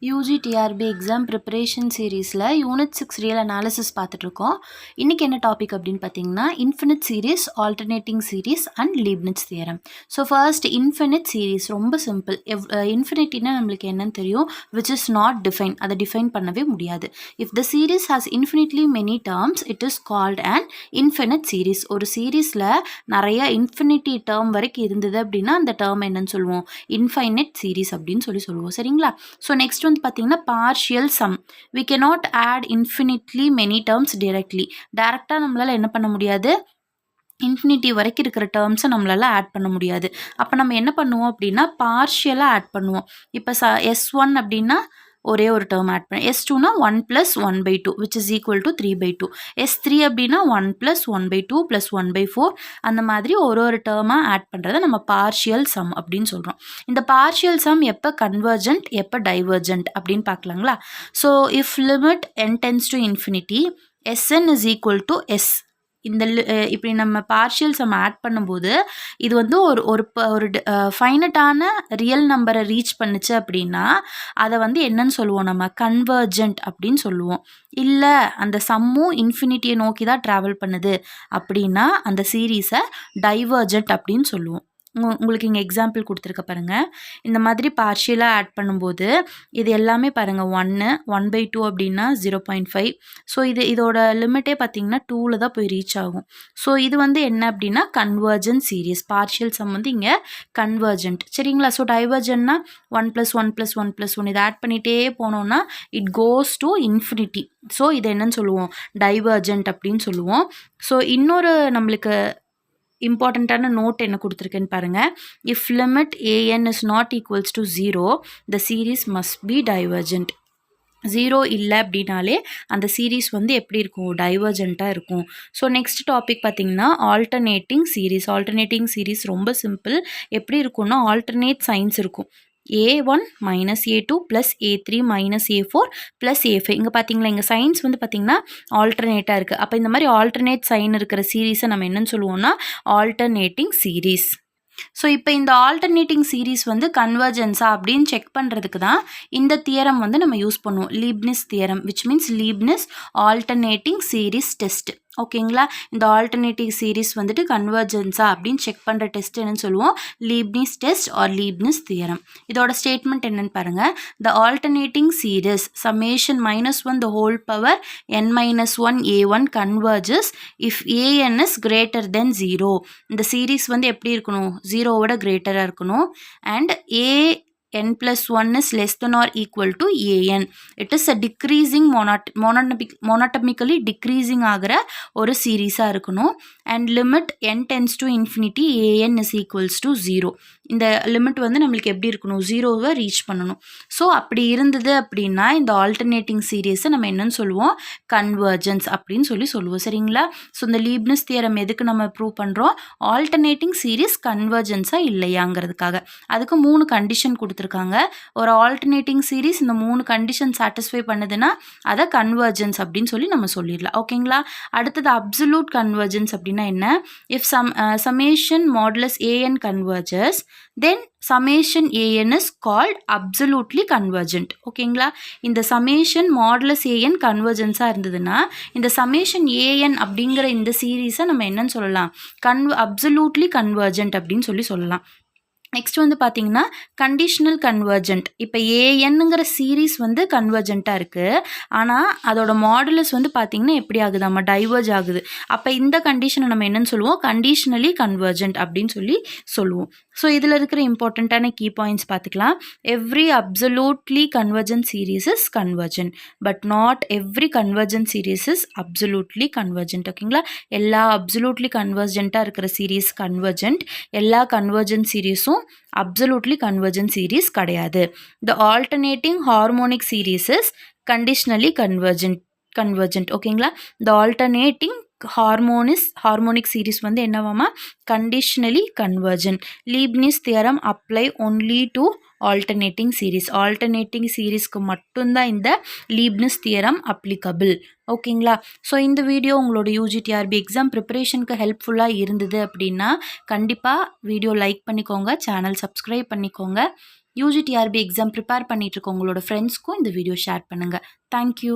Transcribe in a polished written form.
UG TRB exam preparation சீரீஸில் unit 6 real analysis பார்த்துட்ருக்கோம். இன்றைக்கி என்ன டாபிக் அப்படின்னு பார்த்தீங்கன்னா infinite series, alternating series and Leibniz theorem. So first infinite series ரொம்ப சிம்பிள். இன்ஃபினிட்டினா நம்மளுக்கு என்னன்னு தெரியும், விச் இஸ் நாட் டிஃபைன். அதை டிஃபைன் பண்ணவே முடியாது. If the series has infinitely many terms it is called and infinite series. ஒரு சீரீஸில் நிறைய இன்ஃபினிட்டி டேர்ம் வரைக்கும் இருந்தது அப்படின்னா அந்த டேர்ம் என்னன்னு சொல்லுவோம், இன்ஃபைனைட் சீரீஸ் அப்படின்னு சொல்லுவோம். சரிங்களா? ஸோ நெக்ஸ்ட் வந்து பார்த்தீங்கன்னா partial sum. We cannot add infinitely many terms directly. டேரெக்டாக நம்மளால் என்ன பண்ண முடியாது, இன்ஃபினிட்டி வரைக்கும் இருக்கிற டேர்ம்ஸை நம்மளால் ஆட் பண்ண முடியாது. அப்போ நம்ம என்ன பண்ணுவோம் அப்படின்னா பார்ஷியலாக ஆட் பண்ணுவோம். இப்போ S1 அப்படின்னா ஒரே ஒரு டேர்ம் ஆட் பண்ண, S2னா 1 + 1/2 which is equal to 3/2. S3 அப்படின்னா 1 + 1/2 + 1/4. அந்த மாதிரி ஒரு டேர்மாக ஆட் பண்ணுறதை நம்ம பார்ஷியல் சம் அப்படின்னு சொல்கிறோம். இந்த பார்ஷியல் சம் எப்போ கன்வர்ஜென்ட் எப்போ டைவர்ஜென்ட் அப்படின்னு பார்க்கலாங்களா? So if limit n tends to infinity Sn is equal to S. இந்த இப்படி நம்ம பார்ஷியல் சம் ஆட் பண்ணும்போது இது வந்து ஒரு ஃபைனட்டான ரியல் நம்பரை ரீச் பண்ணுச்சு அப்படின்னா அதை வந்து என்னன்னு சொல்லுவோம், நம்ம கன்வர்ஜென்ட் அப்படின்னு சொல்லுவோம். இல்லை அந்த சம்மும் இன்ஃபினிட்டியை நோக்கி தான் ட்ராவல் பண்ணுது அப்படின்னா அந்த சீரீஸை டைவர்ஜென்ட் அப்படின்னு சொல்லுவோம். உங்களுக்கு இங்கே எக்ஸாம்பிள் கொடுத்துருக்க பாருங்கள். இந்த மாதிரி பார்ஷியலாக ஆட் பண்ணும்போது இது எல்லாமே பாருங்கள் 1/2 அப்படின்னா 0.5. ஸோ இதோட லிமிட்டே பார்த்தீங்கன்னா 2ல் தான் போய் ரீச் ஆகும். ஸோ இது வந்து என்ன அப்படின்னா கன்வர்ஜென்ட் சீரீஸ். பார்ஷியல் சம் வந்து இங்கே கன்வர்ஜென்ட். சரிங்களா? ஸோ டைவர்ஜென்ட்னா 1 + 1 + 1 + 1 இதை ஆட் பண்ணிகிட்டே போனோன்னா it goes to infinity. So இது என்னன்னு சொல்லுவோம், டைவர்ஜென்ட் அப்படின்னு சொல்லுவோம். ஸோ இன்னொரு நம்மளுக்கு இம்பார்ட்டண்ட்டான நோட் என்ன கொடுத்துருக்கேன்னு பாருங்கள். If limit an is not equals to 0 the series must be divergent. 0 இல்லை அப்படின்னாலே அந்த சீரீஸ் வந்து எப்படி இருக்கும், டைவர்ஜென்ட்டாக இருக்கும். ஸோ நெக்ஸ்ட் டாபிக் பார்த்தீங்கன்னா ஆல்டர்னேட்டிங் சீரீஸ். ஆல்டர்னேட்டிங் சீரீஸ் ரொம்ப சிம்பிள். எப்படி இருக்கும்னா ஆல்டர்னேட் சைன்ஸ் இருக்கும். A1 - A2 + A3 - A4 + A5. இங்கே பார்த்தீங்களா, இங்கே சைன்ஸ் வந்து பார்த்தீங்கன்னா ஆல்டர்னேட்டாக இருக்குது. அப்போ இந்த மாதிரி ஆல்டர்னேட் சைன் இருக்கிற சீரீஸை நம்ம என்னன்னு சொல்லுவோம்னா ஆல்டர்னேட்டிங் சீரீஸ். ஸோ இப்போ இந்த ஆல்டர்னேட்டிங் சீரீஸ் வந்து கன்வர்ஜென்ஸா அப்படின்னு செக் பண்ணுறதுக்கு தான் இந்த தியரம் வந்து நம்ம யூஸ் பண்ணுவோம், Leibniz theorem, which means Leibniz alternating series test. ஓகேங்களா? இந்த ஆல்டர்னேட்டிவ் சீரீஸ் வந்துட்டு கன்வர்ஜென்ஸா அப்படின்னு செக் பண்ணுற டெஸ்ட் என்னன்னு சொல்லுவோம், Leibniz test or Leibniz theorem. இதோட ஸ்டேட்மெண்ட் என்னன்னு பாருங்கள். த alternating series summation -1 the whole power n - 1 a1 converges if an is greater than 0. இந்த சீரீஸ் வந்து எப்படி இருக்கணும், 0வோட கிரேட்டராக இருக்கணும். And n + 1 is less than or equal to an. It is a decreasing monotonically decreasing ஆகிற ஒரு சீரீஸாக இருக்கணும். And limit n tends to infinity an is equals to 0. இந்த limit வந்து நம்மளுக்கு எப்படி இருக்கணும், 0வை ரீச் பண்ணணும். ஸோ அப்படி இருந்தது அப்படின்னா இந்த ஆல்டர்னேட்டிங் சீரீஸை நம்ம என்னன்னு சொல்லுவோம், கன்வர்ஜென்ஸ் அப்படின்னு சொல்லுவோம். சரிங்களா? ஸோ இந்த லீப்னிஸ் தியரம் எதுக்கு நம்ம ப்ரூவ் பண்ணுறோம், ஆல்டர்னேட்டிங் சீரீஸ் கன்வர்ஜென்ஸாக இல்லையாங்கிறதுக்காக. அதுக்கு 3 கண்டிஷன் கொடுத்துருக்காங்க. ஒரு ஆல்டர்னேட்டிங் சீரீஸ் இந்த 3 கண்டிஷன் சாட்டிஸ்ஃபை பண்ணுதுன்னா அதை கன்வர்ஜென்ஸ் அப்படின்னு நம்ம சொல்லிடலாம். ஓகேங்களா? அடுத்தது அப்சல்யூட் கன்வர்ஜென்ஸ் அப்படின்னா என்ன, if summation modulus an converges then summation an is called absolutely convergent. ஓகேங்களா? இந்த summation modulus an கன்வர்ஜென்ஸாக இருந்ததுன்னா இந்த summation an அப்படிங்கிற இந்த சீரீஸை நம்ம என்னன்னு சொல்லலாம், absolutely convergent அப்படின்னு சொல்லலாம். நெக்ஸ்ட் வந்து பார்த்தீங்கன்னா கண்டிஷனல் கன்வர்ஜென்ட். இப்போ ஏஎன்னுங்கிற சீரீஸ் வந்து கன்வர்ஜென்ட்டாக இருக்குது, ஆனால் அதோட மாடுலஸ் வந்து பார்த்தீங்கன்னா எப்படி ஆகுது, நம்ம டைவர்ஜ் ஆகுது. அப்போ இந்த கண்டிஷனை நம்ம என்னன்னு சொல்லுவோம், கண்டிஷனலி கன்வர்ஜென்ட் அப்படின்னு சொல்லுவோம். ஸோ இதில் இருக்கிற இம்பார்ட்டண்ட்டான கீ பாயிண்ட்ஸ் பார்த்துக்கலாம். Every absolutely convergent series is convergent but not every convergent series is absolutely convergent. ஓகேங்களா? எல்லா அப்சல்யூட்லி கன்வர்ஜென்ட்டாக இருக்கிற சீரீஸ் கன்வர்ஜென்ட், எல்லா கன்வர்ஜென்ட் சீரீஸும் அப்சல்யூட்லி கன்வர்ஜென்ட் சீரீஸ் கிடையாது. The alternating harmonic series is conditionally convergent. ஓகேங்களா? த ஆல்டர்னேட்டிங் ஹார்மோனிக் சீரீஸ் வந்து என்னவாமா, conditionally convergent. Leibniz theorem apply only to alternating சீரீஸ்க்கு மட்டும்தான் இந்த லீப்னிஸ் தியரம் அப்ளிகபிள். ஓகேங்களா? ஸோ இந்த வீடியோ உங்களோட யூஜிடிஆர்பி எக்ஸாம் ப்ரிப்பரேஷனுக்கு ஹெல்ப்ஃபுல்லாக இருந்தது அப்படின்னா கண்டிப்பாக வீடியோ லைக் பண்ணிக்கோங்க, சேனல் சப்ஸ்கிரைப் பண்ணிக்கோங்க. யூஜி டிஆர்பி எக்ஸாம் ப்ரிப்பேர் பண்ணிட்டு இருக்க உங்களோட ஃப்ரெண்ட்ஸ்க்கும் இந்த வீடியோ ஷேர் பண்ணுங்கள். தேங்க்யூ.